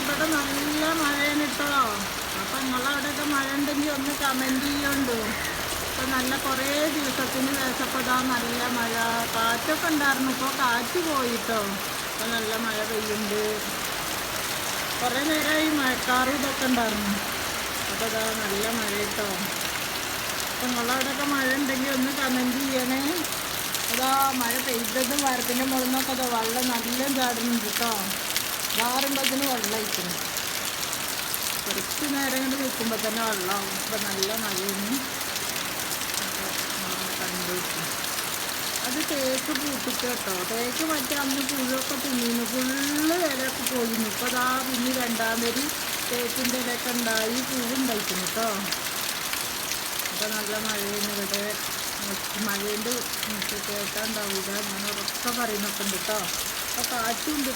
ഇവിടെ നല്ല മഴയാണ് കേട്ടോ. അപ്പം നിങ്ങളവിടെയൊക്കെ മഴ ഉണ്ടെങ്കിൽ ഒന്ന് കമൻറ്റ് ചെയ്യുന്നുണ്ടോ. ഇപ്പം നല്ല കുറേ ദിവസത്തിന് ശേഷപ്പോൾ ഇതാ നല്ല മഴ, കാറ്റൊക്കെ ഉണ്ടായിരുന്നു. ഇപ്പോൾ കാറ്റ് പോയിട്ടോ. ഇപ്പം നല്ല മഴ പെയ്യുന്നുണ്ട്. കുറേ നേരമായി മഴക്കാറും ഇതൊക്കെ ഉണ്ടായിരുന്നു. അപ്പോൾ ഇതാ നല്ല മഴ കേട്ടോ. അപ്പം നിങ്ങളവിടെയൊക്കെ മഴ ഉണ്ടെങ്കിൽ ഒന്ന് കമൻറ്റ് ചെയ്യണേ. അതാ മഴ പെയ്തതും വാരത്തിൻ്റെ മുകളിൽ നിന്നൊക്കെ അതാ വെള്ളം നല്ല ചാടുന്നുണ്ട് കേട്ടോ. മാറുമ്പോഴത്തേന് വെള്ളം അയക്കുന്നു. കുറച്ച് നേരം കൊണ്ട് നിൽക്കുമ്പോൾ തന്നെ വെള്ളമാവും. ഇപ്പം നല്ല മഴയാണ്. കണ്ടു അത് തേക്ക് പൂട്ടിക്ക് കേട്ടോ. തേക്ക് മറ്റേ അന്ന് പുഴുവൊക്കെ തിന്നിരുന്നു, ഫുള്ള് ഇലയൊക്കെ പോയിരുന്നു. ഇപ്പോൾ അതാ പിന്നെ രണ്ടാം വരി തേക്കിൻ്റെ ഇലയൊക്കെ ഉണ്ടായി, പൂവുണ്ടായിരിക്കുന്നു കേട്ടോ. അപ്പോൾ നല്ല മഴയാണ് ഇവിടെ. മഴേൻ്റെ കേട്ടാണ്ടാവില്ല, ഞാൻ ഉറക്കെ പറയുന്നൊക്കെ ഉണ്ട് കേട്ടോ. അപ്പോൾ കാറ്റുണ്ട്.